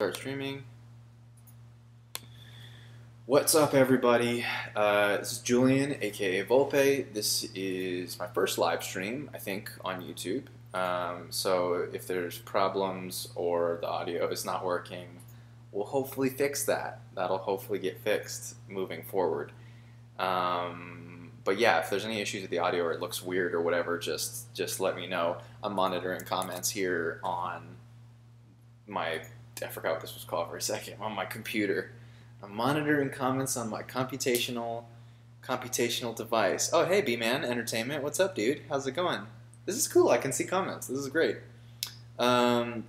Start streaming. What's up, everybody? This is Julian, aka Volpe. This is my first live stream, I think, on YouTube. So if there's problems or the audio is not working, we'll hopefully fix that. That'll hopefully get fixed moving forward. But yeah, if there's any issues with the audio or it looks weird or whatever, just let me know. I'm monitoring comments here on my, I forgot what this was called for a second, on my computer. I'm monitoring comments on my computational device. Oh, hey, B-Man Entertainment, what's up, dude? How's it going? This is cool. I can see comments. This is great. Cool.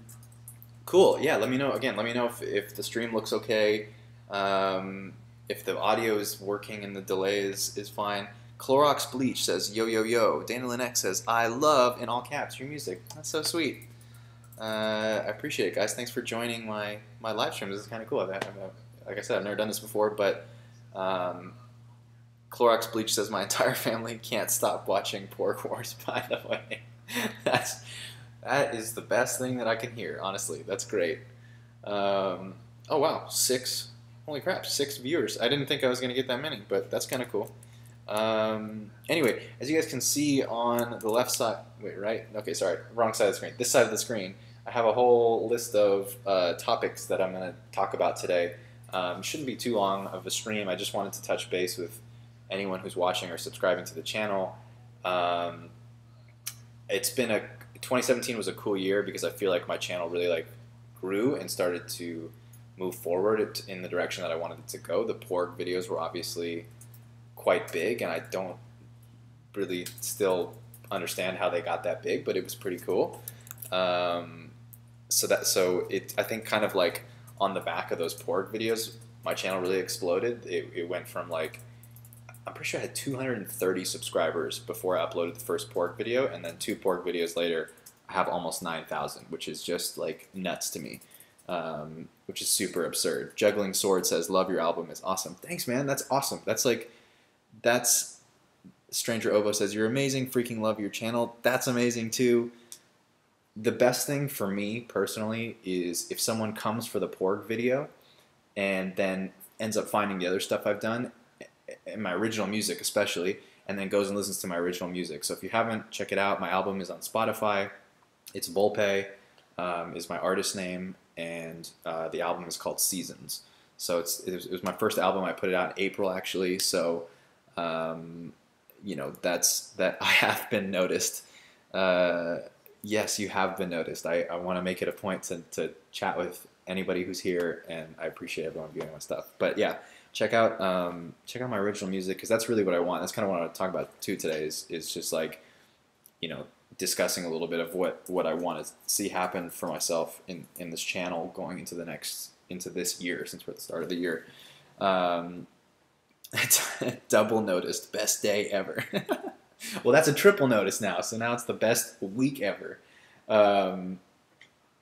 Yeah, let me know again. Let me know if the stream looks okay, if the audio is working and the delay is fine. Clorox Bleach says, yo, yo, yo. Dana Lynn X says, I love, in all caps, your music. That's so sweet. I appreciate it, guys. Thanks for joining my live stream. This is kind of cool. Like I said, I've never done this before, but Clorox Bleach says my entire family can't stop watching Pork Wars, by the way. That is the best thing that I can hear, honestly. That's great. Oh, wow. Holy crap, 6 viewers. I didn't think I was going to get that many, but that's kind of cool. Anyway, as you guys can see on the left side, wait, right? Okay, sorry, wrong side of the screen. This side of the screen, I have a whole list of topics that I'm going to talk about today. Shouldn't be too long of a stream. I just wanted to touch base with anyone who's watching or subscribing to the channel. It's been 2017 was a cool year because I feel like my channel really grew and started to move forward in the direction that I wanted it to go. The pork videos were obviously quite big, and I don't really still understand how they got that big, but it was pretty cool. I think kind of like on the back of those pork videos, my channel really exploded. It went from I'm pretty sure I had 230 subscribers before I uploaded the first pork video, and then 2 pork videos later, I have almost 9,000, which is just nuts to me, which is super absurd. Juggling Sword says, love your album, is awesome. Thanks, man. That's awesome. That's Stranger Ovo says, you're amazing, freaking love your channel. That's amazing too. The best thing for me personally is if someone comes for the pork video and then ends up finding the other stuff I've done, and my original music especially, and then goes and listens to my original music. So if you haven't, check it out. My album is on Spotify. It's Volpe, is my artist name, and the album is called Seasons. So it was my first album. I put it out in April, actually. So that I have been noticed. Yes, you have been noticed. I want to make it a point to chat with anybody who's here, and I appreciate everyone viewing my stuff. But yeah, check out my original music, because that's really what I want. That's kind of what I want to talk about too today. Is just discussing a little bit of what I want to see happen for myself in this channel going into this year, since we're at the start of the year. Double noticed, best day ever. Well, that's a triple notice now, so now it's the best week ever.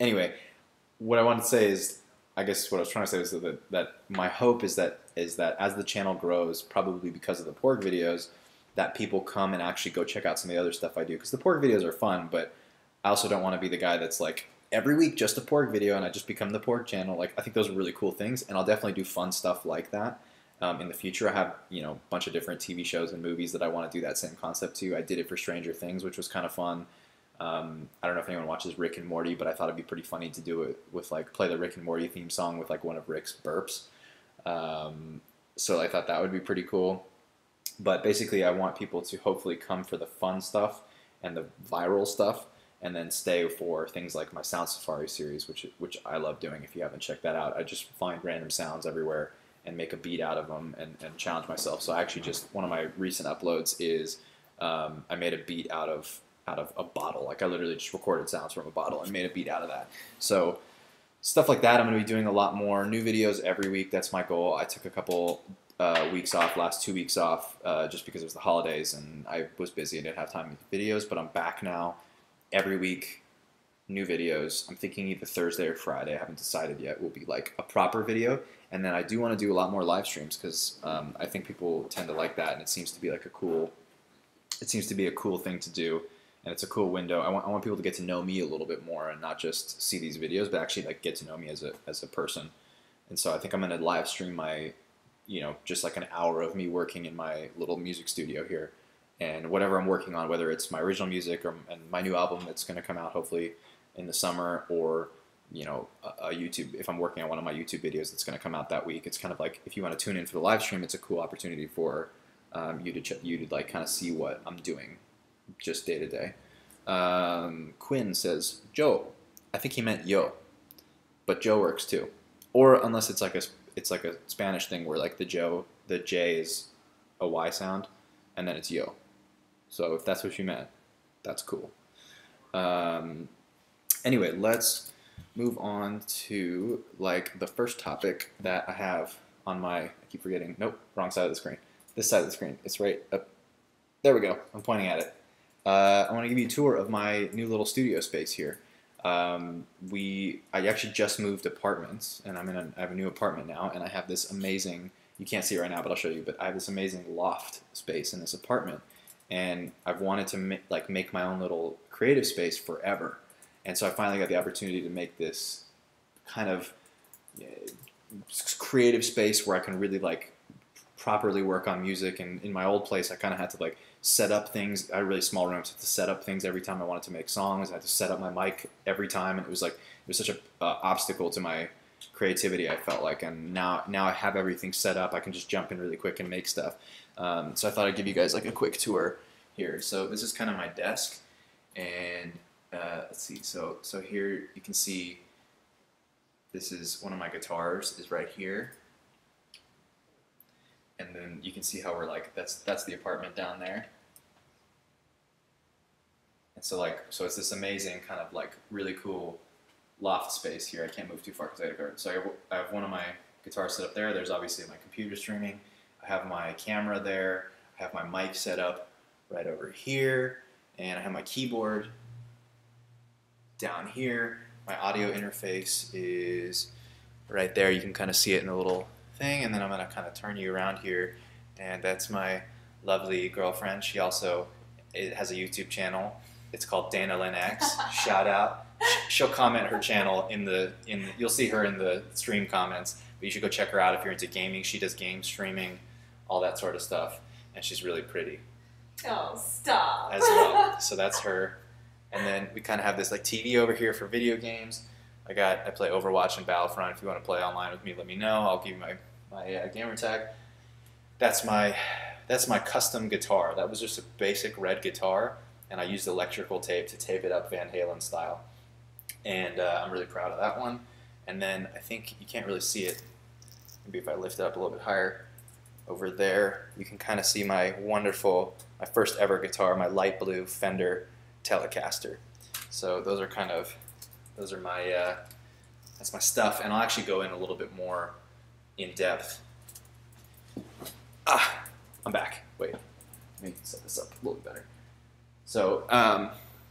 Anyway, what I wanted to say is, I guess what I was trying to say is that my hope is that as the channel grows, probably because of the pork videos, that people come and actually go check out some of the other stuff I do. Because the pork videos are fun, but I also don't want to be the guy that's every week just a pork video and I just become the pork channel. I think those are really cool things, and I'll definitely do fun stuff like that. In the future, I have a bunch of different TV shows and movies that I want to do that same concept to. I did it for Stranger Things, which was kind of fun. I don't know if anyone watches Rick and Morty, but I thought it'd be pretty funny to do it with play the Rick and Morty theme song with one of Rick's burps. So I thought that would be pretty cool. But basically, I want people to hopefully come for the fun stuff and the viral stuff, and then stay for things like my Sound Safari series, which I love doing. If you haven't checked that out, I just find random sounds everywhere and make a beat out of them and challenge myself. So actually, one of my recent uploads is I made a beat out of a bottle. I literally just recorded sounds from a bottle and made a beat out of that. So stuff like that, I'm going to be doing a lot more. New videos every week. That's my goal. I took a couple weeks off, last 2 weeks off, just because it was the holidays and I was busy and didn't have time to make videos. But I'm back now every week. New videos. I'm thinking either Thursday or Friday. I haven't decided yet. Will be a proper video. And then I do want to do a lot more live streams, because I think people tend to like that, and it seems to be a cool thing to do. and it's a cool window. I want people to get to know me a little bit more and not just see these videos, but actually like get to know me as a person. And so I think I'm gonna live stream my, just like an hour of me working in my little music studio here, and whatever I'm working on, whether it's my original music and my new album that's gonna come out hopefully in the summer, or a YouTube, if I'm working on one of my YouTube videos that's going to come out that week. It's kind of like, if you want to tune in for the live stream, it's a cool opportunity for you to like kind of see what I'm doing just day to day. Quinn says, Joe. I think he meant yo, but Joe works too. Or unless it's like a Spanish thing where like the J is a Y sound, and then it's yo. So if that's what you meant, that's cool. Anyway, let's move on to like the first topic that I have on my, I keep forgetting, nope, wrong side of the screen. This side of the screen, it's right up, there we go, I'm pointing at it. I want to give you a tour of my new little studio space here. I actually just moved apartments, and I have a new apartment now, and I have this amazing, you can't see it right now, but I'll show you, but I have this amazing loft space in this apartment, and I've wanted to make my own little creative space forever. And so I finally got the opportunity to make this kind of creative space where I can really like properly work on music. And in my old place, I kind of had to like set up things. I had really small rooms, so I had to set up things every time I wanted to make songs. I had to set up my mic every time, and it was such a obstacle to my creativity, I felt like. And now I have everything set up. I can just jump in really quick and make stuff. So I thought I'd give you guys like a quick tour here. So this is kind of my desk, and let's see, so here you can see this is one of my guitars is right here, and then you can see how we're like, that's the apartment down there, and so it's this amazing kind of like really cool loft space here. I can't move too far because I have a guard. So I have one of my guitars set up there. There's obviously my computer streaming. I have my camera there. I have my mic set up right over here, and I have my keyboard down here. My audio interface is right there. You can kind of see it in a little thing, and then I'm going to kind of turn you around here, and that's my lovely girlfriend. She also has a YouTube channel. It's called Dana Lynn X. Shout out. She'll comment her channel you'll see her in the stream comments, but you should go check her out if you're into gaming. She does game streaming, all that sort of stuff, and she's really pretty. Oh, stop. As well. So that's her. And then we kind of have this like TV over here for video games. I play Overwatch and Battlefront. If you want to play online with me, let me know. I'll give you my gamer tag. That's my custom guitar. That was just a basic red guitar, and I used electrical tape to tape it up Van Halen style. And I'm really proud of that one. And then I think you can't really see it. Maybe if I lift it up a little bit higher, over there, you can kind of see my first ever guitar, my light blue Fender Telecaster. So those are my that's my stuff, and I'll actually go in a little bit more in depth. I'm back. Wait, let me set this up a little bit better. So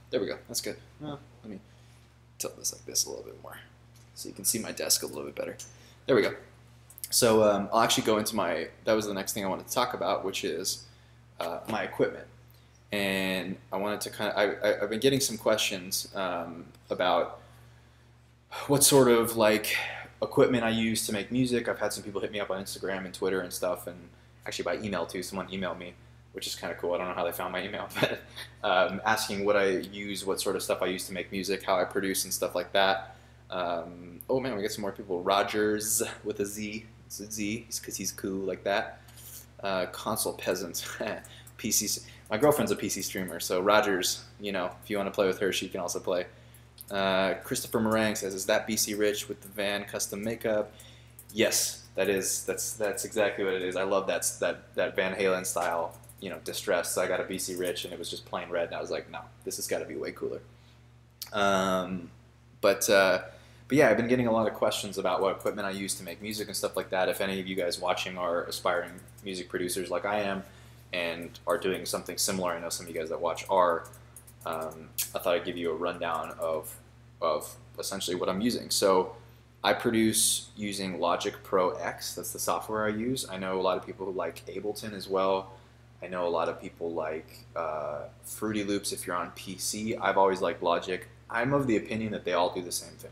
there we go. That's good. Well, let me tilt this like this a little bit more so you can see my desk a little bit better. There we go. So I'll actually go into that was the next thing I wanted to talk about, which is my equipment. And I wanted to I've been getting some questions about what sort of like equipment I use to make music. I've had some people hit me up on Instagram and Twitter and stuff, and actually by email too. Someone emailed me, which is kind of cool. I don't know how they found my email, but asking what I use, what sort of stuff I use to make music, how I produce and stuff like that. Oh man, we got some more people. Rogers with a Z. It's a Z because he's cool like that. Console peasant. PC. My girlfriend's a PC streamer, so Rogers, if you want to play with her, she can also play. Christopher Meringue says, "Is that BC Rich with the Van custom makeup?" Yes, that's exactly what it is. I love that Van Halen style, distress. So I got a BC Rich, and it was just plain red, and I was like, no, this has got to be way cooler. But yeah, I've been getting a lot of questions about what equipment I use to make music and stuff like that. If any of you guys watching are aspiring music producers like I am, and are doing something similar, I know some of you guys that watch are, I thought I'd give you a rundown of essentially what I'm using. So I produce using Logic Pro X. That's the software I use. I know a lot of people who like Ableton as well. I know a lot of people like Fruity Loops if you're on PC. I've always liked Logic. I'm of the opinion that they all do the same thing.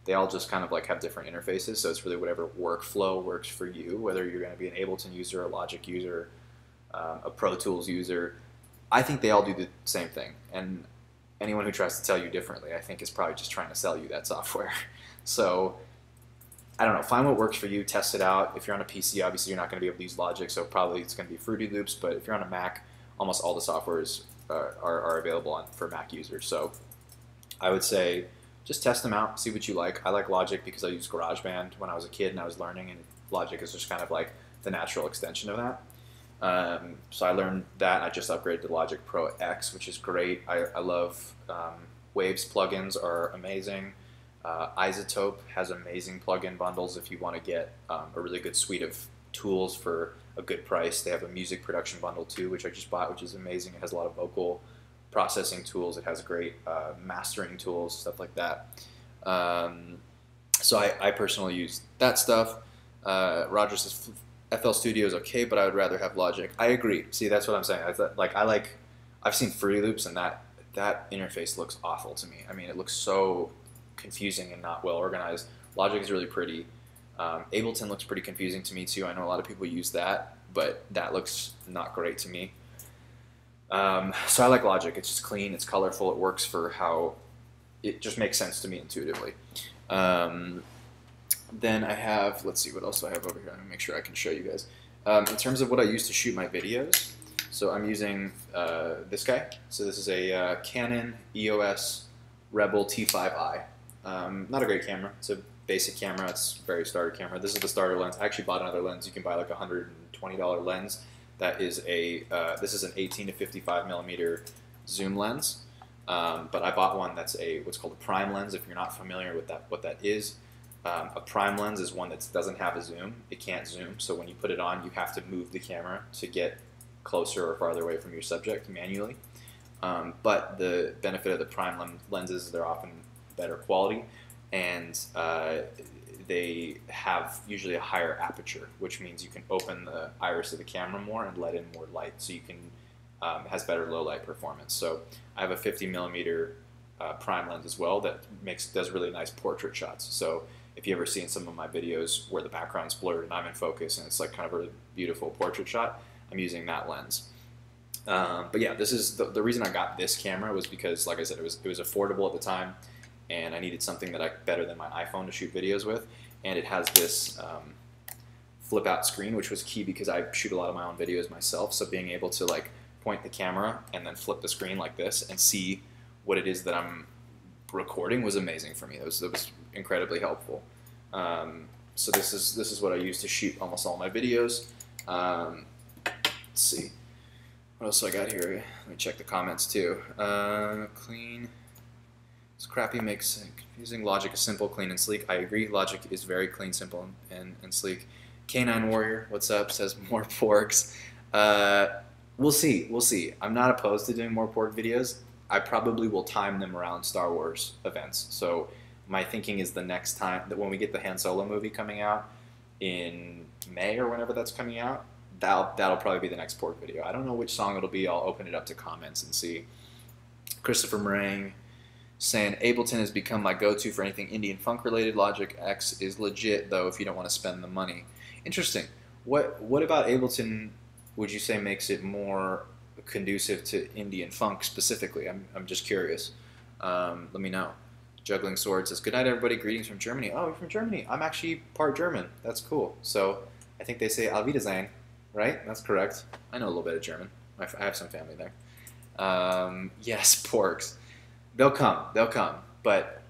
They all just kind of like have different interfaces, so it's really whatever workflow works for you, whether you're going to be an Ableton user, a Logic user, a Pro Tools user. I think they all do the same thing, and anyone who tries to tell you differently, I think, is probably just trying to sell you that software. So I don't know, find what works for you, test it out. If you're on a PC, obviously you're not going to be able to use Logic, so probably it's going to be Fruity Loops, but if you're on a Mac, almost all the softwares are available for Mac users. So I would say just test them out, see what you like. I like Logic because I used GarageBand when I was a kid and I was learning, and Logic is just kind of like the natural extension of that. So I learned that. I just upgraded to Logic Pro X, which is great. I love Waves plugins are amazing. Isotope has amazing plugin bundles if you want to get a really good suite of tools for a good price. They have a music production bundle too, which I just bought, which is amazing. It has a lot of vocal processing tools. It has great mastering tools, stuff like that. So I personally use that stuff. Roger says FL Studio is okay, but I would rather have Logic. I agree. See, that's what I'm saying. I've seen Fruity Loops, and that interface looks awful to me. I mean, it looks so confusing and not well organized. Logic is really pretty. Ableton looks pretty confusing to me too. I know a lot of people use that, but that looks not great to me. So I like Logic. It's just clean, it's colorful, it works for how it just makes sense to me intuitively. Then I have, let's see, what else do I have over here? Let me make sure I can show you guys. In terms of what I use to shoot my videos, so I'm using this guy. So this is a Canon EOS Rebel T5i. Not a great camera. It's a basic camera. It's a very starter camera. This is the starter lens. I actually bought another lens. You can buy like a $120 lens. That is this is an 18 to 55 millimeter zoom lens. But I bought one that's what's called a prime lens. If you're not familiar with what that is, a prime lens is one that doesn't have a zoom. It can't zoom. So when you put it on, you have to move the camera to get closer or farther away from your subject manually. But the benefit of the prime lenses is they're often better quality, and they have usually a higher aperture, which means you can open the iris of the camera more and let in more light, so you can has better low light performance. So I have a 50 millimeter prime lens as well that does really nice portrait shots. So if you ever seen some of my videos where the background's blurred and I'm in focus and it's like kind of a beautiful portrait shot, I'm using that lens. But yeah, this is the reason I got this camera was because, like I said, it was affordable at the time, and I needed something that better than my iPhone to shoot videos with, and it has this flip out screen, which was key because I shoot a lot of my own videos myself. So being able to like point the camera and then flip the screen like this and see what it is that I'm recording was amazing for me. That was incredibly helpful. So this is what I use to shoot almost all my videos. Let's see. What else do I got here? Let me check the comments too. Clean. It's crappy makes confusing. Logic is simple, clean, and sleek. I agree. Logic is very clean, simple, and sleek. Canine Warrior, what's up? Says more porks. We'll see. We'll see. I'm not opposed to doing more pork videos. I probably will time them around Star Wars events. So my thinking is the next time that when we get the Han Solo movie coming out in May or whenever that's coming out, that'll probably be the next pork video. I don't know which song it'll be. I'll open it up to comments and see. Christopher Meringue saying Ableton has become my go-to for anything Indian funk related. Logic X is legit though if you don't want to spend the money. Interesting. What about Ableton would you say makes it more conducive to Indian funk specifically? I'm just curious. Let me know. Juggling Sword says, good night everybody, greetings from Germany. Oh, you're from Germany. I'm actually part German. That's cool. So I think they say Auf Wiedersehen, right? That's correct. I know a little bit of German. I have some family there. Yes, porks. They'll come. But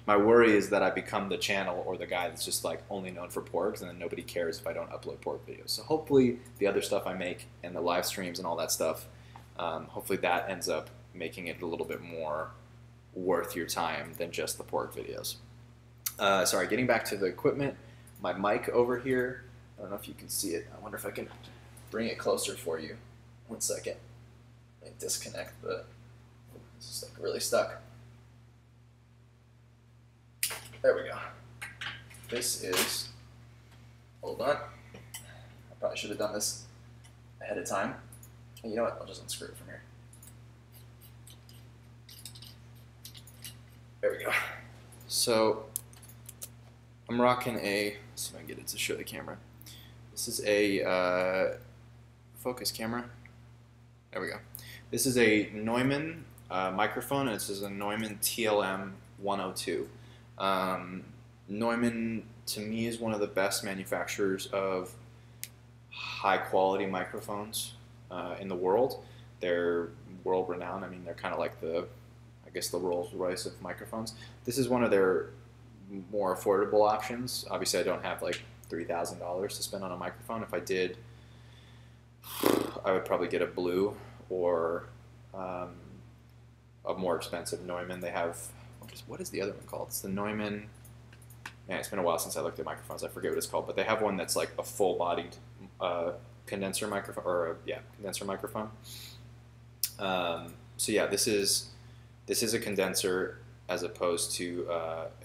my worry is that I become the channel or the guy that's just like only known for porks, and then nobody cares if I don't upload pork videos. So hopefully the other stuff I make and the live streams and all that stuff, hopefully that ends up making it a little bit more worth your time than just the pork videos. Sorry, getting back to the equipment, my mic over here, I don't know if you can see it. I wonder if I can bring it closer for you. One second. Let me disconnect this is like really stuck. There we go. This is, hold on. I probably should have done this ahead of time. And you know what? I'll just unscrew it from here. There we go. So I'm rocking a, let's see if I can get it to show the camera. This is a focus camera. There we go. This is a Neumann microphone, and this is a Neumann TLM 102. Neumann, to me, is one of the best manufacturers of high-quality microphones in the world. They're world-renowned. I mean, they're kind of like the, I guess, the Rolls-Royce of microphones. This is one of their more affordable options. Obviously, I don't have like $3,000 to spend on a microphone. If I did, I would probably get a Blue or a more expensive Neumann. They have, what is the other one called? It's the Neumann. Man, it's been a while since I looked at microphones. I forget what it's called, but they have one that's like a full-bodied condenser microphone, or condenser microphone. So yeah, this is a condenser as opposed to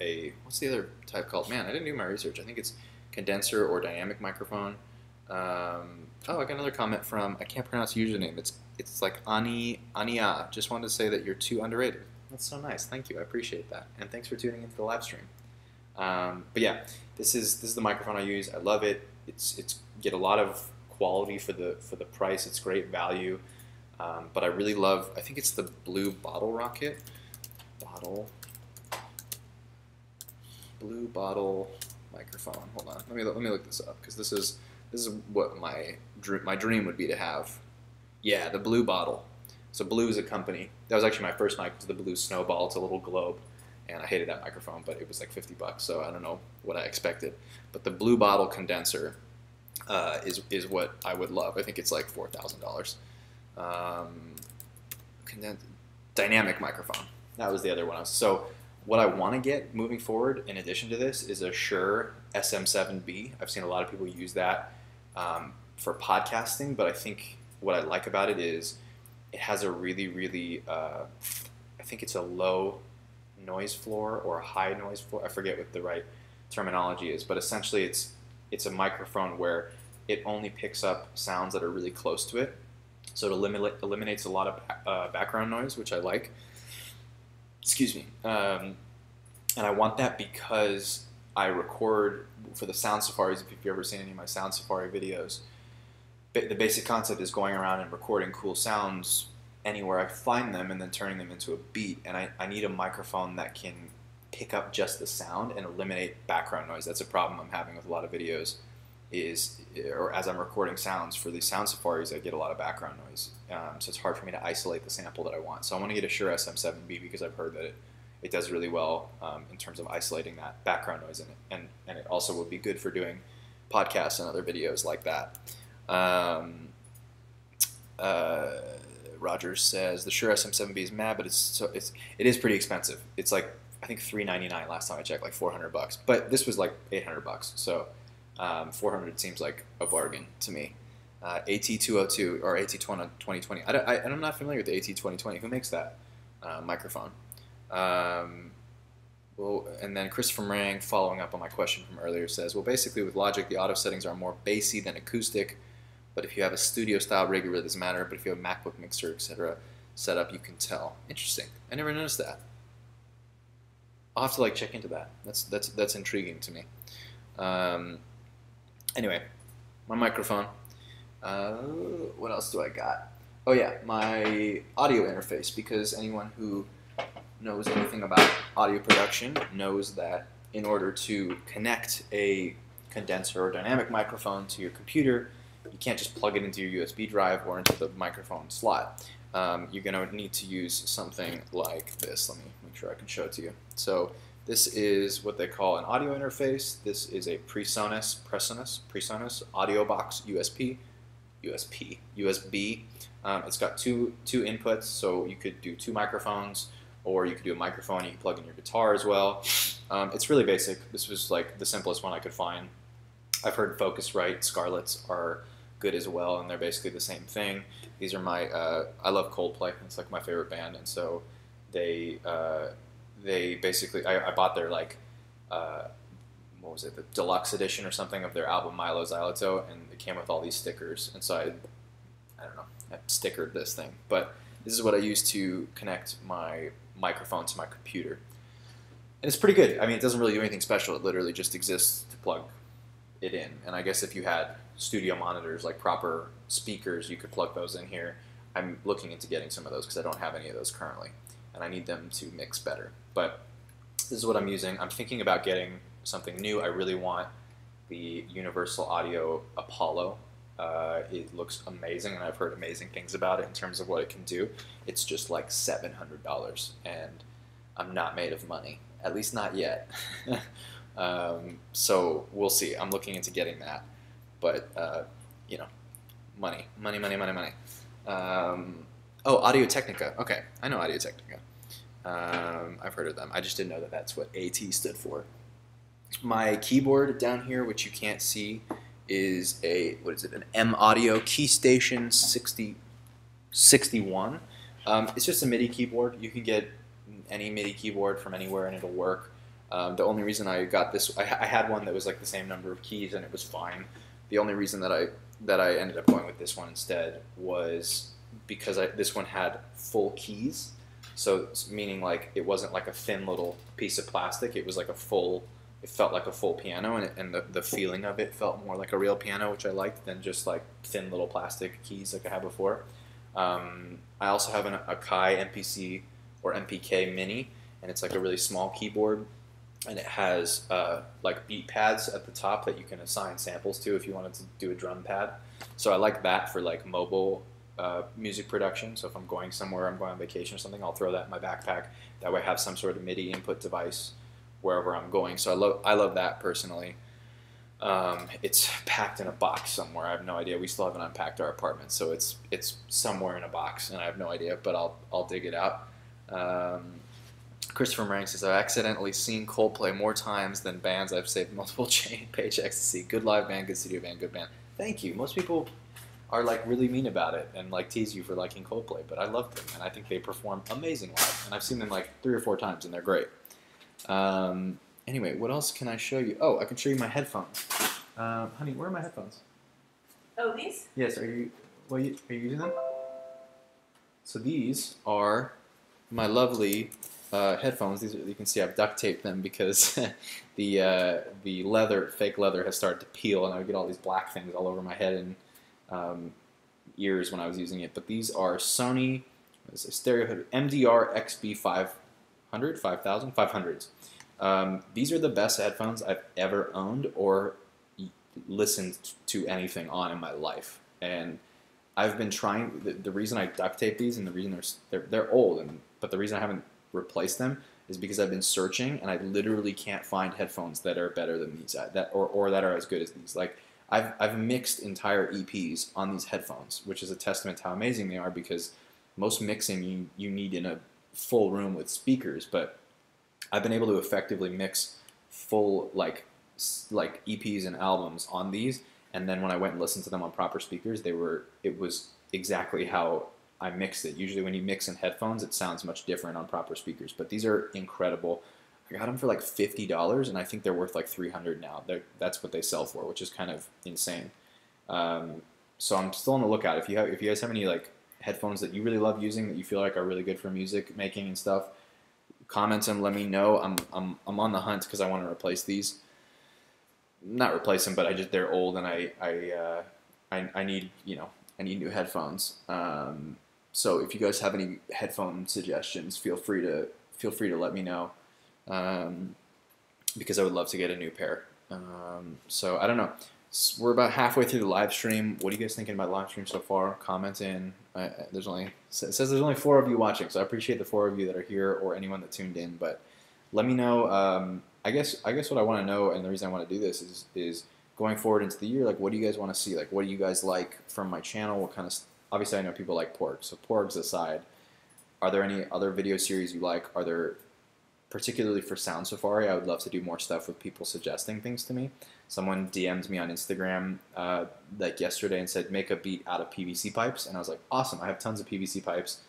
a, what's the other type called? Man, I didn't do my research. I think it's condenser or dynamic microphone. Oh, I got another comment from, I can't pronounce your username. It's like Ania. Just wanted to say that you're too underrated. That's so nice. Thank you. I appreciate that. And thanks for tuning into the live stream. But yeah, this is the microphone I use. I love it. It's get a lot of quality for the price. It's great value. But I really love, I think it's the Blue Bottle Rocket. Blue Bottle microphone. Hold on. Let me look this up, because this is what my dream would be to have. Yeah, the Blue Bottle. So Blue is a company. That was actually my first mic, was the Blue Snowball. It's a little globe. And I hated that microphone, but it was like $50, so I don't know what I expected. But the Blue Bottle condenser is what I would love. I think it's like $4,000. Dynamic microphone. That was the other one. So what I want to get moving forward, in addition to this, is a Shure SM7B. I've seen a lot of people use that for podcasting, but I think what I like about it is it has a really, really, I think it's a low noise floor or a high noise floor. I forget what the right terminology is, but essentially it's a microphone where it only picks up sounds that are really close to it. So it eliminates a lot of background noise, which I like. Excuse me. And I want that because I record for the Sound Safaris. If you've ever seen any of my Sound Safari videos, the basic concept is going around and recording cool sounds anywhere I find them and then turning them into a beat. And I need a microphone that can pick up just the sound and eliminate background noise. That's a problem I'm having with a lot of videos, or as I'm recording sounds for these Sound Safaris, I get a lot of background noise. So it's hard for me to isolate the sample that I want. So I want to get a Shure SM7B because I've heard that it does really well in terms of isolating that background noise in it. And it also would be good for doing podcasts and other videos like that. Rogers says the Shure SM7B is mad, but it is pretty expensive. It's like, I think $399 last time I checked, like $400. But this was like $800. So 400 seems like a bargain to me. AT202 or AT2020. I'm not familiar with the AT2020. Who makes that microphone? Well, and then Christopher Murang, following up on my question from earlier, says, well, basically with Logic, the auto settings are more bassy than acoustic. But if you have a studio-style rig, it really doesn't matter. But if you have a MacBook mixer, etc., set up, you can tell. Interesting. I never noticed that. I'll have to like check into that. That's intriguing to me. Anyway, my microphone. What else do I got? Oh yeah, my audio interface. Because anyone who knows anything about audio production knows that in order to connect a condenser or dynamic microphone to your computer, you can't just plug it into your USB drive or into the microphone slot. You're going to need to use something like this. Let me make sure I can show it to you. So this is what they call an audio interface. This is a PreSonus audio box USB. It's got two inputs, so you could do two microphones, or you could do a microphone. You can plug in your guitar as well. It's really basic. This was like the simplest one I could find. I've heard Focusrite Scarletts are good as well, and they're basically the same thing. These are my, I love Coldplay. It's like my favorite band, and so they basically, I bought their like, what was it, the deluxe edition or something of their album Milo Xyloto, and it came with all these stickers, and so I I don't know, I stickered this thing, but this is what I use to connect my microphone to my computer. And it's pretty good. I mean, it doesn't really do anything special. It literally just exists to plug it in. And I guess if you had studio monitors, like proper speakers, you could plug those in here. I'm looking into getting some of those because I don't have any of those currently, and I need them to mix better. But this is what I'm using. I'm thinking about getting something new. I really want the Universal Audio Apollo. It looks amazing, and I've heard amazing things about it in terms of what it can do. It's just like $700, and I'm not made of money, at least not yet. So we'll see. I'm looking into getting that, but you know, money. Oh, Audio Technica. Okay, I know Audio Technica. I've heard of them. I just didn't know that that's what AT stood for. My keyboard down here, which you can't see, is a, what is it, an M Audio Keystation 6061. It's just a MIDI keyboard. You can get any MIDI keyboard from anywhere and it'll work. The only reason I got this, I had one that was like the same number of keys and it was fine. The only reason that I ended up going with this one instead was because this one had full keys. So meaning like it wasn't like a thin little piece of plastic. It was like a full, it felt like a full piano, and the feeling of it felt more like a real piano, which I liked, than just like thin little plastic keys like I had before. I also have a Kai MPC or MPK Mini, and it's like a really small keyboard, and it has like beat pads at the top that you can assign samples to if you wanted to do a drum pad. So I like that for like mobile music production. So if I'm going somewhere, I'm going on vacation or something, I'll throw that in my backpack. That way I have some sort of MIDI input device wherever I'm going. So I love that personally. It's packed in a box somewhere. I have no idea. We still haven't unpacked our apartment, so it's somewhere in a box, and I have no idea, but I'll dig it out. Christopher Marang says, I've accidentally seen Coldplay more times than bands I've saved multiple paychecks to see. Good live band, good studio band, good band. Thank you. Most people are like really mean about it and like tease you for liking Coldplay, but I love them, and I think they perform amazing live, and I've seen them like 3 or 4 times, and they're great. Anyway, what else can I show you? Oh, I can show you my headphones. Honey, where are my headphones? Oh, these? Yes, are you using them? So these are my lovely headphones. These are, you can see I've duct taped them because the fake leather has started to peel, and I would get all these black things all over my head and ears when I was using it. But these are Sony stereo MDR XB 500s. These are the best headphones I've ever owned or listened to anything on in my life, and I've been trying. The reason I duct tape these and the reason they're old, but the reason I haven't replaced them is because I've been searching and I literally can't find headphones that are better than these or that are as good as these. Like I've mixed entire EPs on these headphones, which is a testament to how amazing they are, because most mixing you need in a full room with speakers, but I've been able to effectively mix full like EPs and albums on these, and then when I went and listened to them on proper speakers, it was exactly how I mixed it. Usually when you mix in headphones, it sounds much different on proper speakers, but these are incredible. I got them for like $50, and I think they're worth like $300 now. That's what they sell for, which is kind of insane. So I'm still on the lookout. If you guys have any like headphones that you really love using that you feel like are really good for music making and stuff, comment them. Let me know. I'm on the hunt because I want to replace these. Not replace them, but they're old, and I need I need new headphones. So if you guys have any headphone suggestions, feel free to let me know, because I would love to get a new pair. So I don't know. We're about halfway through the live stream. What are you guys thinking about live stream so far? Comment in. It says there's only 4 of you watching, so I appreciate the 4 of you that are here or anyone that tuned in. But let me know. I guess what I want to know, and the reason I want to do this is going forward into the year. Like, what do you guys want to see? Like, what do you guys like from my channel? What kind of obviously I know people like porgs. So porgs aside, are there any other video series you like? Are there particularly for Sound Safari? I would love to do more stuff with people suggesting things to me. Someone DM'd me on Instagram like yesterday and said, make a beat out of PVC pipes. And I was like, awesome, I have tons of PVC pipes.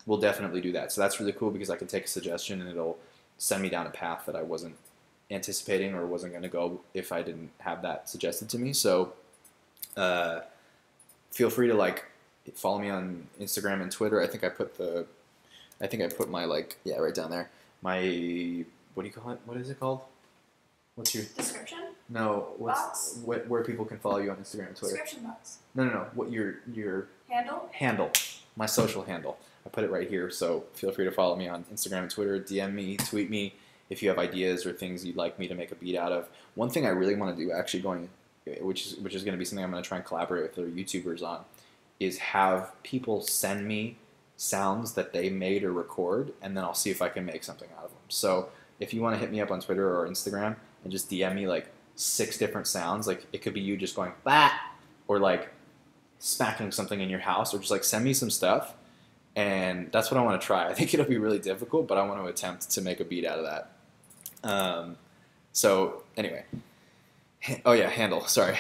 We'll definitely do that. So that's really cool because I can take a suggestion and it'll send me down a path that I wasn't anticipating or wasn't going to go if I didn't have that suggested to me. So feel free to like Follow me on Instagram and Twitter. I think I put my right down there. My what do you call it? What is it called? What's your description? No, Box? where people can follow you on Instagram and Twitter? Description box. No. What your Handle? My social handle. I put it right here, so feel free to follow me on Instagram and Twitter. DM me, tweet me if you have ideas or things you'd like me to make a beat out of. One thing I really want to do, actually, which is going to be something I'm going to try and collaborate with other YouTubers on, is have people send me sounds that they made or record, and then I'll see if I can make something out of them. So if you want to hit me up on Twitter or Instagram and just DM me like 6 different sounds, like it could be you just going bah, or like smacking something in your house, or just like send me some stuff, and that's what I want to try. I think it'll be really difficult, but I want to attempt to make a beat out of that. So anyway, oh yeah, handle. Sorry,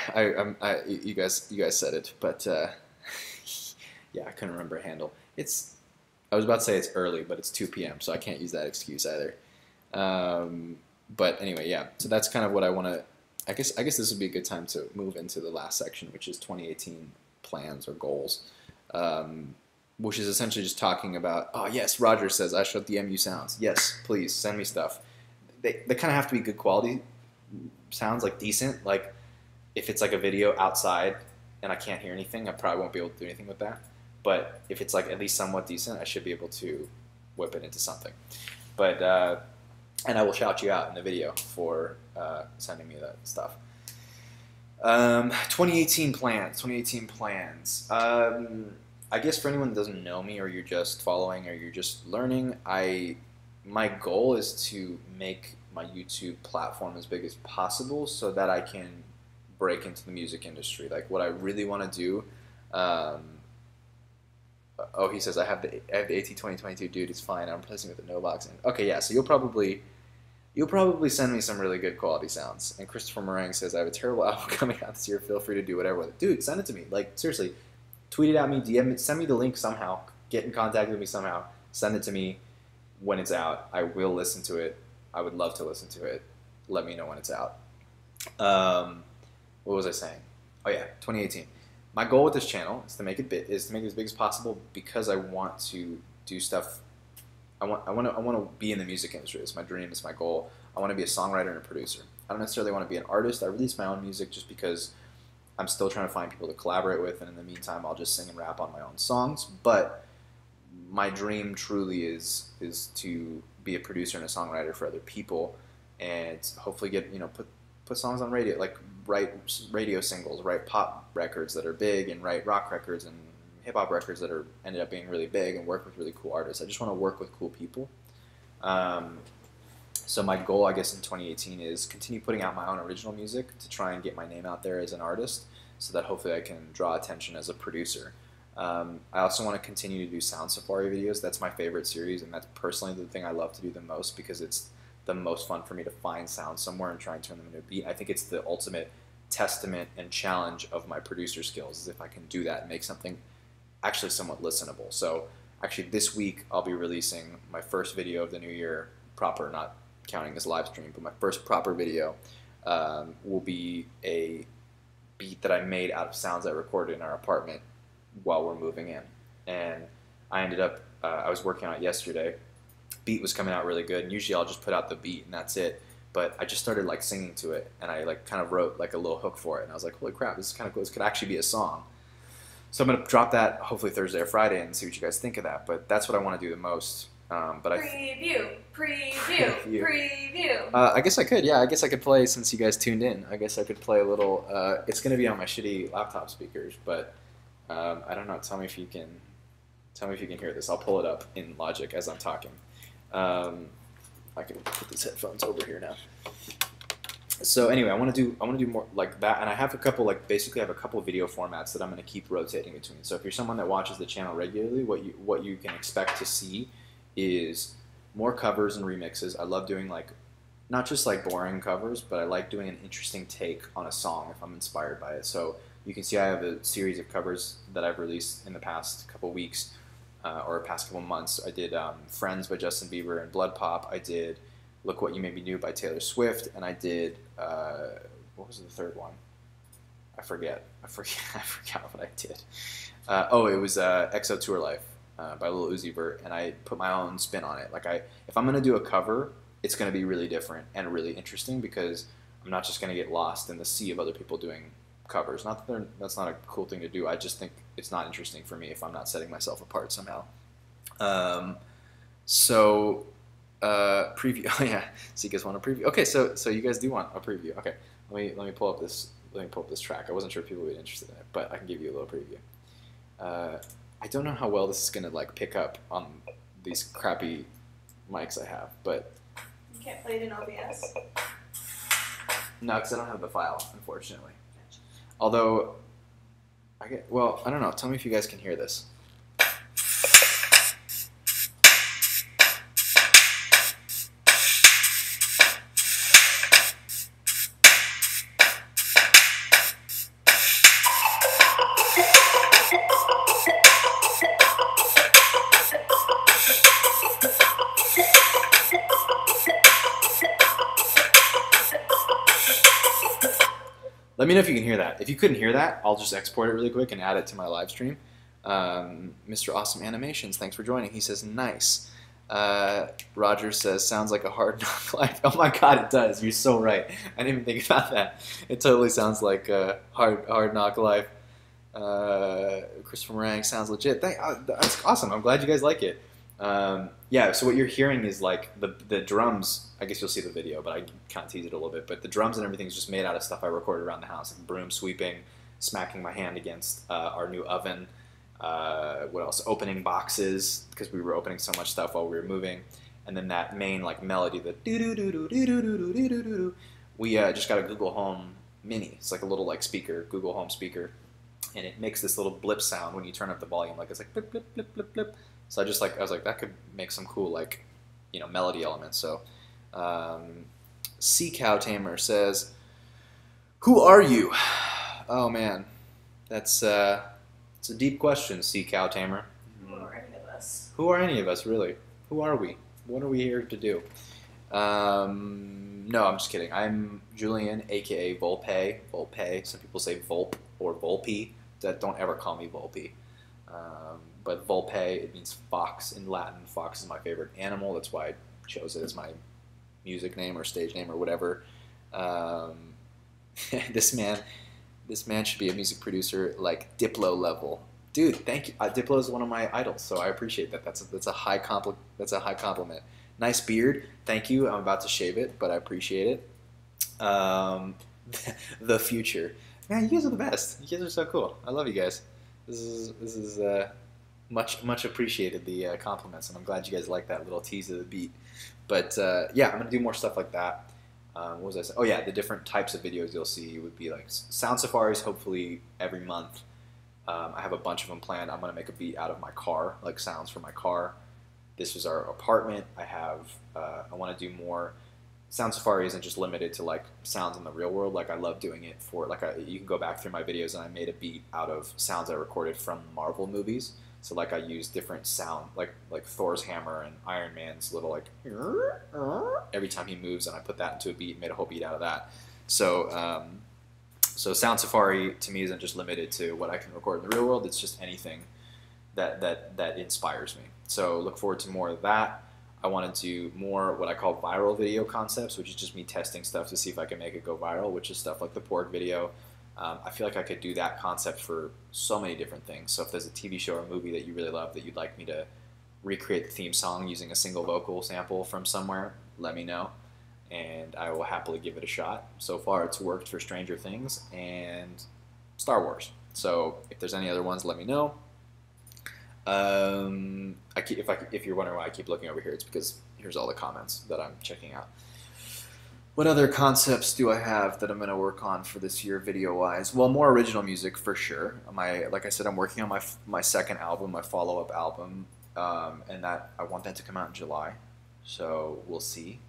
you guys said it, but yeah, I couldn't remember handle. I was about to say it's early, but it's 2 p.m., so I can't use that excuse either. But anyway, yeah. So that's kind of what I want to. I guess this would be a good time to move into the last section, which is 2018 plans or goals, which is essentially just talking about. Oh yes, Roger says I should DM you sounds. Yes, please send me stuff. They kind of have to be good quality sounds, like decent. Like if it's like a video outside and I can't hear anything, I probably won't be able to do anything with that. But if it's like at least somewhat decent, I should be able to whip it into something. But and I will shout you out in the video for sending me that stuff. 2018 plans. 2018 plans. I guess for anyone that doesn't know me, or you're just following, or you're just learning, my goal is to make my YouTube platform as big as possible so that I can break into the music industry. Like what I really want to do. Oh, he says I have the AT2022, dude. It's fine. I'm replacing it with a no box. Okay, yeah. So you'll probably send me some really good quality sounds. And Christopher Meringue says I have a terrible album coming out this year. Feel free to do whatever with it, dude. Send it to me. Like seriously, tweet it at me, DM it, send me the link somehow. Get in contact with me somehow. Send it to me when it's out. I will listen to it. I would love to listen to it. Let me know when it's out. What was I saying? Oh yeah, 2018. My goal with this channel is to make it as big as possible because I want to do stuff. I want to be in the music industry. It's my dream. It's my goal. I want to be a songwriter and a producer. I don't necessarily want to be an artist. I release my own music just because I'm still trying to find people to collaborate with, and in the meantime, I'll just sing and rap on my own songs. But my dream truly is to be a producer and a songwriter for other people, and hopefully get put songs on radio, like write radio singles, write pop records that are big, and write rock records and hip hop records that ended up being really big, and work with really cool artists. I just want to work with cool people. So my goal, I guess, in 2018 is continue putting out my own original music to try and get my name out there as an artist, so that hopefully I can draw attention as a producer. I also want to continue to do Sound Safari videos. That's my favorite series, and that's personally the thing I love to do the most because it's the most fun for me to find sounds somewhere and try and turn them into a beat. I think it's the ultimate testament and challenge of my producer skills is if I can do that and make something actually somewhat listenable. So actually this week I'll be releasing my first video of the new year proper, not counting this live stream, but my first proper video will be a beat that I made out of sounds I recorded in our apartment while we're moving in. And I ended up, I was working on it yesterday. Beat was coming out really good, and usually I'll just put out the beat and that's it. But I just started like singing to it, and I like kind of wrote like a little hook for it, and I was like, holy crap, this is kind of cool. This could actually be a song. So I'm gonna drop that hopefully Thursday or Friday and see what you guys think of that. But that's what I want to do the most. Preview. I guess I could, yeah. I guess I could play since you guys tuned in. I guess I could play a little. It's gonna be on my shitty laptop speakers, but I don't know. Tell me if you can hear this. I'll pull it up in Logic as I'm talking. I can put these headphones over here now. So anyway, I want to do more like that, and I have a couple basically I have a couple video formats that I'm going to keep rotating between. So if you're someone that watches the channel regularly, what you can expect to see is more covers and remixes. I love doing not just boring covers, but I like doing an interesting take on a song if I'm inspired by it. So you can see I have a series of covers that I've released in the past couple weeks. Or past couple months. I did Friends by Justin Bieber and Blood Pop. I did Look What You Made Me Do by Taylor Swift, and I did what was the third one? I forget. I forgot what I did. Oh, it was EXO Tour Life by Lil Uzi Vert, and I put my own spin on it. Like if I'm gonna do a cover, it's gonna be really different and really interesting because I'm not just gonna get lost in the sea of other people doing covers. Not that that's not a cool thing to do. I just think it's not interesting for me if I'm not setting myself apart somehow. So preview. Oh yeah, so you guys want a preview? Okay, so you guys do want a preview. Okay, let me pull up this. Let me pull up this track. I wasn't sure if people would be interested in it, but I can give you a little preview. I don't know how well this is gonna like pick up on these crappy mics I have, but you can't play it in OBS. No, because I don't have the file, unfortunately. Gotcha. Although I don't know. Tell me if you guys can hear this. Let me know if you can hear that. If you couldn't hear that, I'll just export it really quick and add it to my live stream. Mr. Awesome Animations, thanks for joining. He says, nice. Roger says, sounds like a Hard Knock Life. Oh my god, it does. You're so right. I didn't even think about that. It totally sounds like a Hard Knock Life. Christopher Morang sounds legit. That's awesome. I'm glad you guys like it. Yeah, so what you're hearing is like the drums. I guess you'll see the video, but I kind of tease it a little bit. But the drums and everything is just made out of stuff I recorded around the house. Like broom sweeping, smacking my hand against our new oven. What else? Opening boxes, because we were opening so much stuff while we were moving. And then that main like melody, the do-do-do-do-do-do-do-do-do-do. We just got a Google Home Mini. It's like a little like speaker, Google Home speaker. And it makes this little blip sound when you turn up the volume. Like it's like blip, blip, blip, blip, blip. So I was like, that could make some cool like, melody elements. So Sea Cow Tamer says, who are you? Oh man, it's a deep question, Sea Cow Tamer. Who are any of us? Who are any of us, really? Who are we? What are we here to do? No, I'm just kidding. I'm Julian, aka Volpe. Volpe. Some people say Volpe or Volpe. Don't ever call me Volpe. But Volpe, it means fox in Latin. Fox is my favorite animal. That's why I chose it as my music name or stage name or whatever. This man should be a music producer like Diplo level. Dude, thank you. Diplo is one of my idols, so I appreciate that. That's a high compliment. Nice beard. Thank you. I'm about to shave it, but I appreciate it. The future. Man, you guys are the best. You guys are so cool. I love you guys. This is much appreciated, the compliments, and I'm glad you guys like that little tease of the beat. But yeah, I'm gonna do more stuff like that. What was I saying? Oh yeah, the different types of videos you'll see would be like sound safaris, hopefully every month. I have a bunch of them planned. I'm gonna make a beat out of my car, like sounds from my car. This was our apartment. I want to do more. Sound Safari isn't just limited to like sounds in the real world. Like I love doing it for like you can go back through my videos and I made a beat out of sounds I recorded from Marvel movies. So like I used different sound like Thor's hammer and Iron Man's little like every time he moves, and I put that into a beat and made a whole beat out of that. So so Sound Safari to me isn't just limited to what I can record in the real world. It's just anything that inspires me. So look forward to more of that. I want to do more what I call viral video concepts, which is just me testing stuff to see if I can make it go viral, which is stuff like the pork video. I feel like I could do that concept for so many different things. So if there's a TV show or movie that you really love that you'd like me to recreate the theme song using a single vocal sample from somewhere, let me know, and I will happily give it a shot. So far it's worked for Stranger Things and Star Wars. So if there's any other ones, let me know. If you're wondering why I keep looking over here, it's because here's all the comments that I'm checking out. What other concepts do I have that I'm going to work on for this year video-wise? Well, more original music for sure. Like I said, I'm working on my second album, my follow-up album, and that I want that to come out in July. So we'll see.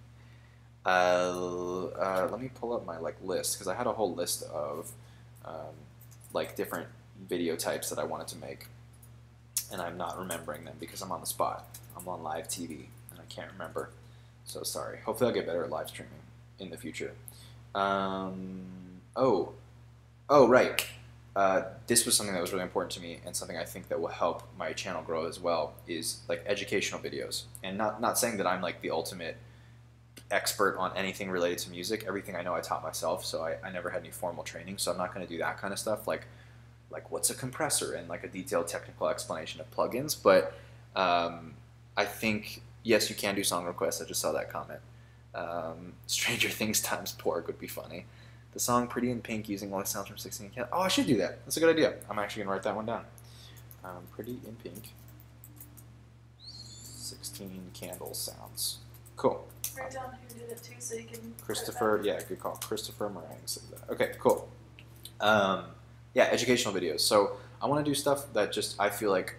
Let me pull up my list, because I had a whole list of different video types that I wanted to make, and I'm not remembering them because I'm on the spot. I'm on live TV and I can't remember. So sorry. Hopefully I'll get better at live streaming in the future. Oh Oh, right. This was something that was really important to me, and something I think that will help my channel grow as well, is like educational videos. And not saying that I'm like the ultimate expert on anything related to music. Everything I know I taught myself, so I never had any formal training, so I'm not going to do that kind of stuff, like what's a compressor and like a detailed technical explanation of plugins. But I think, yes, you can do song requests. I just saw that comment. Stranger Things times Porg would be funny. The song Pretty in Pink using all the sounds from 16 Candles. Oh, I should do that. That's a good idea. I'm actually going to write that one down. Pretty in Pink. 16 Candles sounds. Cool. Write down who did it too so you can... Christopher, yeah, good call. Christopher Meringue said that. Okay, cool. Yeah, educational videos. So I want to do stuff that just I feel like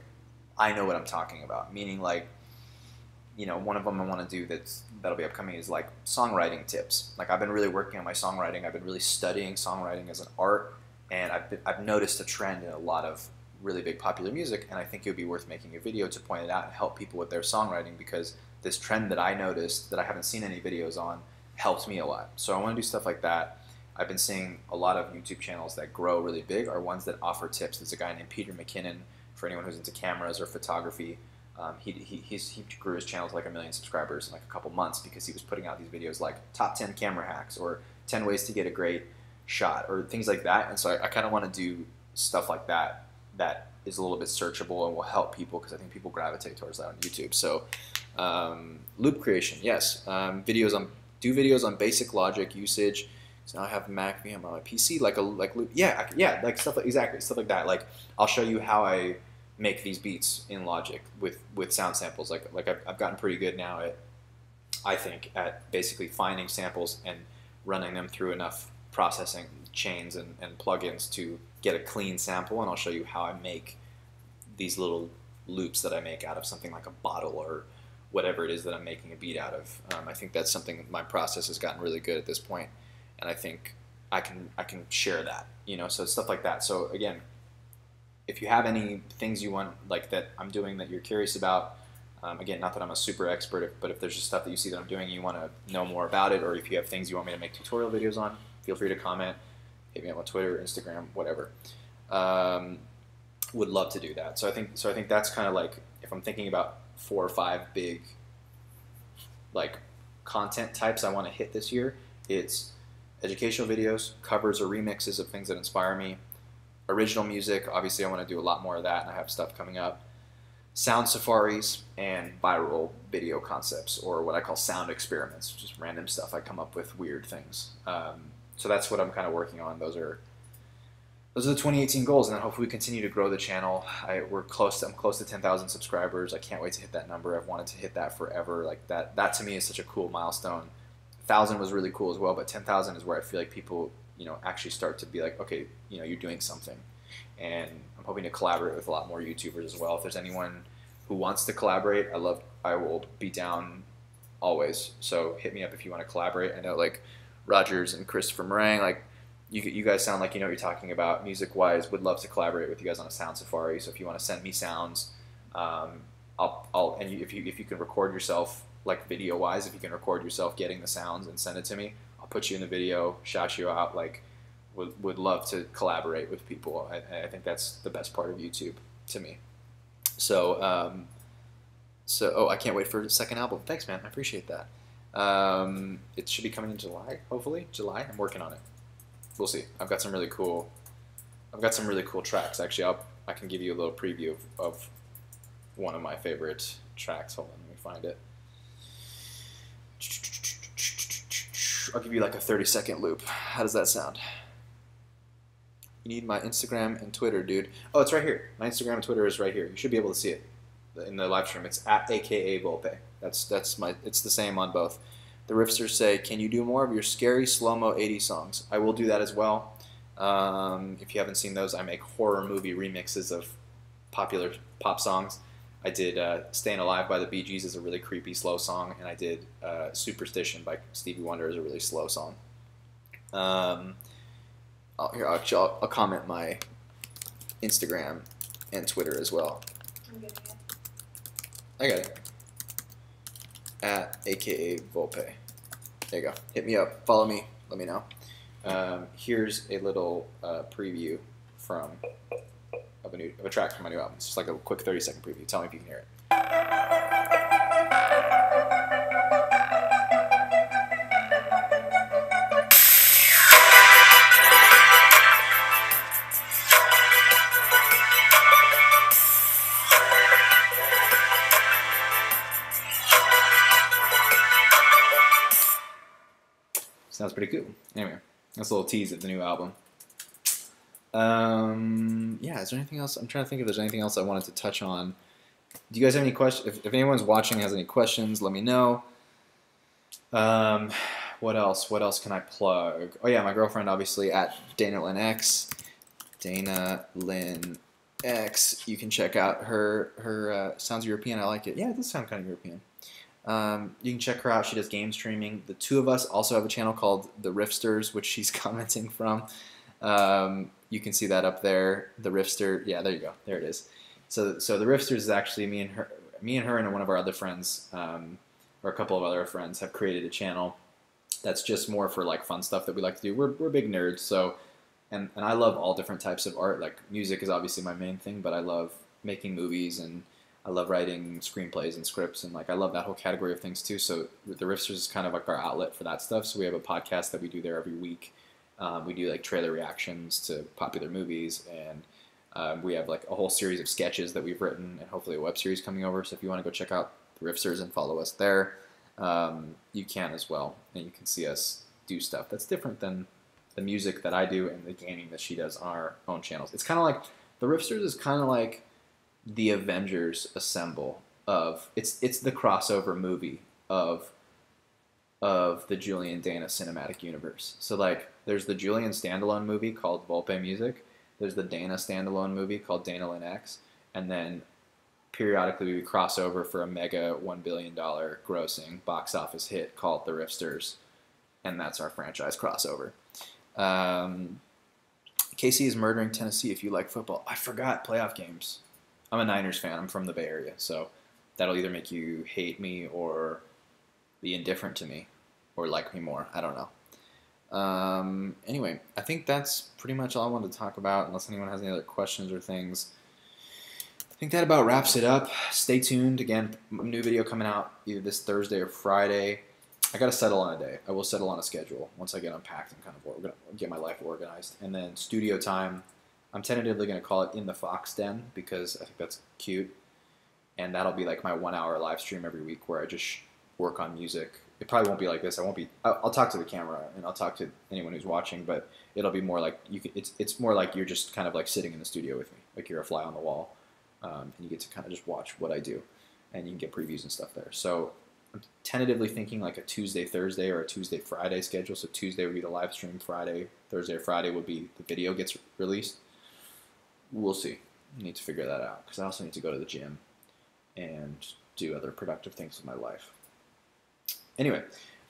I know what I'm talking about. Meaning like, you know, one of them I want to do that'll be upcoming is like songwriting tips. Like I've been really working on my songwriting. I've been really studying songwriting as an art, and I've noticed a trend in a lot of really big popular music, and I think it would be worth making a video to point it out and help people with their songwriting, because this trend that I noticed that I haven't seen any videos on helped me a lot. So I want to do stuff like that. I've been seeing a lot of YouTube channels that grow really big are ones that offer tips. There's a guy named Peter McKinnon, for anyone who's into cameras or photography. He grew his channel to like 1 million subscribers in like a couple months because he was putting out these videos like top 10 camera hacks or 10 ways to get a great shot or things like that. And so I kind of want to do stuff like that that is a little bit searchable and will help people, because I think people gravitate towards that on YouTube. So loop creation, yes. Do videos on basic Logic usage. So now I have Mac VM on my PC, like loop. Yeah, like stuff like, exactly, stuff like that. Like I'll show you how I make these beats in Logic with sound samples. Like I've gotten pretty good now at, I think, at basically finding samples and running them through enough processing chains and plugins to get a clean sample, and I'll show you how I make these little loops that I make out of something like a bottle or whatever it is that I'm making a beat out of. I think that's something my process has gotten really good at this point, and I think I can share that, you know, so stuff like that. So again, if you have any things you want, like that I'm doing that you're curious about, again, not that I'm a super expert, but if there's just stuff that you see that I'm doing and you want to know more about it, or if you have things you want me to make tutorial videos on, feel free to comment, hit me up on Twitter, Instagram, whatever. Would love to do that. So I think that's kind of like, if I'm thinking about 4 or 5 big like content types I want to hit this year, it's educational videos, covers or remixes of things that inspire me, original music. Obviously I want to do a lot more of that, and I have stuff coming up. Sound safaris and viral video concepts, or what I call sound experiments, just random stuff I come up with, weird things. So that's what I'm kind of working on. Those are the 2018 goals, and then hopefully we continue to grow the channel. I'm close to 10,000 subscribers. I can't wait to hit that number. I've wanted to hit that forever. Like that to me is such a cool milestone. 1,000 was really cool as well, but 10,000 is where I feel like people, you know, actually start to be like, okay, you know, you're doing something. And I'm hoping to collaborate with a lot more YouTubers as well. If there's anyone who wants to collaborate, I will be down always. So hit me up if you want to collaborate. I know like Rogers and Christopher Meringue, like you guys sound like you know what you're talking about music-wise. Would love to collaborate with you guys on a sound safari. So if you want to send me sounds, if you can record yourself, like video-wise, if you can record yourself getting the sounds and send it to me, I'll put you in the video, shout you out. Like would love to collaborate with people. I think that's the best part of YouTube to me. So oh, I can't wait for the second album. Thanks, man. I appreciate that. It should be coming in July, hopefully. July. I'm working on it. We'll see. I've got some really cool tracks. Actually, I can give you a little preview of one of my favorite tracks. Hold on, let me find it. I'll give you like a 30-second loop. How does that sound? You need my Instagram and Twitter, dude. Oh, it's right here. My Instagram and Twitter is right here. You should be able to see it in the live stream. It's at AKA Volpe. It's the same on both. The Riffsters say, can you do more of your scary slow-mo 80s songs? I will do that as well. If you haven't seen those, I make horror movie remixes of popular pop songs. I did Staying Alive by the Bee Gees is a really creepy, slow song, and I did Superstition by Stevie Wonder is a really slow song. I'll comment my Instagram and Twitter as well. I'm getting it. I got it. At AKA Volpe. There you go. Hit me up. Follow me. Let me know. Here's a little preview of a track from my new album. It's just like a quick 30-second preview. Tell me if you can hear it. Sounds pretty cool. Anyway, that's a little tease of the new album. Yeah, is there anything else? I'm trying to think if there's anything else I wanted to touch on. Do you guys have any questions? If anyone's watching has any questions, let me know. What else? What else can I plug? Oh yeah, my girlfriend, obviously, at Dana Lynn X. Dana Lynn X. You can check out her sounds European. I like it. Yeah, it does sound kind of European. You can check her out. She does game streaming. The two of us also have a channel called The Riffsters, which she's commenting from. You can see that up there. The Riffster. Yeah, there you go. There it is. So The Riffsters is actually me and her and one of our other friends, or a couple of other friends, have created a channel that's just more for like fun stuff that we like to do. We're big nerds, so and I love all different types of art. Like music is obviously my main thing, but I love making movies and I love writing screenplays and scripts, and like I love that whole category of things too. So the Riffsters is kind of like our outlet for that stuff. So we have a podcast that we do there every week. We do like trailer reactions to popular movies, and we have like a whole series of sketches that we've written, and hopefully a web series coming over. So if you want to go check out the Riffsters and follow us there, you can as well, and you can see us do stuff that's different than the music that I do and the gaming that she does on our own channels. It's kind of like the Riffsters is kind of like the Avengers assemble of it's the crossover movie of the Julian Dana cinematic universe. So like there's the Julian standalone movie called Volpe Music, there's the Dana standalone movie called Dana Lynn X, and then periodically we cross over for a mega $1 billion grossing box office hit called The Riffsters, and that's our franchise crossover. KC is murdering Tennessee if you like football. I forgot playoff games. I'm a Niners fan. I'm from the Bay Area, so that'll either make you hate me or be indifferent to me or like me more. I don't know. Anyway, I think that's pretty much all I wanted to talk about, unless anyone has any other questions or things. I think that about wraps it up. Stay tuned. Again, new video coming out either this Thursday or Friday. I got to settle on a day. I will settle on a schedule once I get unpacked and kind of get my life organized. And then studio time, I'm tentatively going to call it In the Fox Den because I think that's cute. And that'll be like my 1 hour live stream every week where I just work on music. It probably won't be like this. I'll talk to the camera and I'll talk to anyone who's watching, but it'll be more like it's more like you're just kind of like sitting in the studio with me. Like you're a fly on the wall. And you get to kind of just watch what I do. And you can get previews and stuff there. So I'm tentatively thinking like a Tuesday, Thursday, or a Tuesday, Friday schedule. So Tuesday would be the live stream. Thursday or Friday would be the video gets released. We'll see. I need to figure that out because I also need to go to the gym and do other productive things with my life. Anyway,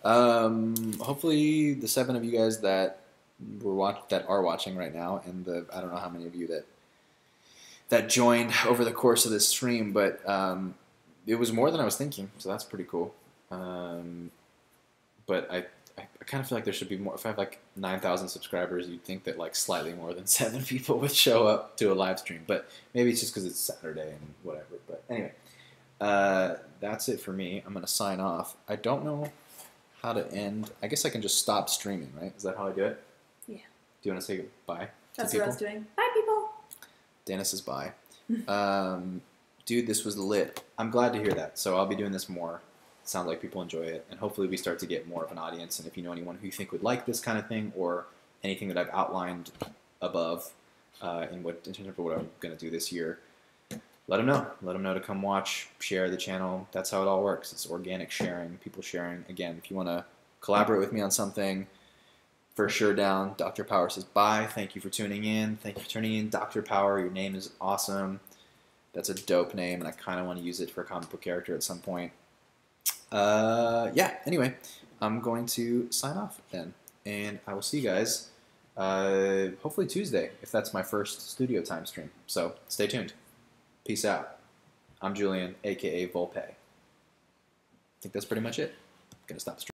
hopefully the 7 of you guys that are watching right now, and I don't know how many of you that joined over the course of this stream, but it was more than I was thinking, so that's pretty cool. But I kind of feel like there should be more. If I have like 9,000 subscribers, you'd think that like slightly more than 7 people would show up to a live stream. But maybe it's just because it's Saturday and whatever. But anyway, that's it for me. I'm going to sign off. I don't know how to end. I guess I can just stop streaming, right? Is that how I do it? Yeah. Do you want to say goodbye? That's what I was doing. Bye, people. Dana says bye. Dude, this was lit. I'm glad to hear that. So I'll be doing this more. It sounds like people enjoy it. And hopefully we start to get more of an audience. And if you know anyone who you think would like this kind of thing or anything that I've outlined above in terms of what I'm going to do this year, let them know. Let them know to come watch, share the channel. That's how it all works. It's organic sharing, people sharing. Again, if you want to collaborate with me on something, for sure down. Dr. Power says bye. Thank you for tuning in. Thank you for tuning in. Dr. Power, your name is awesome. That's a dope name, and I kind of want to use it for a comic book character at some point. Yeah, anyway, I'm going to sign off then, and I will see you guys hopefully Tuesday, if that's my first studio time stream. So stay tuned. Peace out. I'm Julian, a.k.a. Volpe. I think that's pretty much it. I'm going to stop the stream.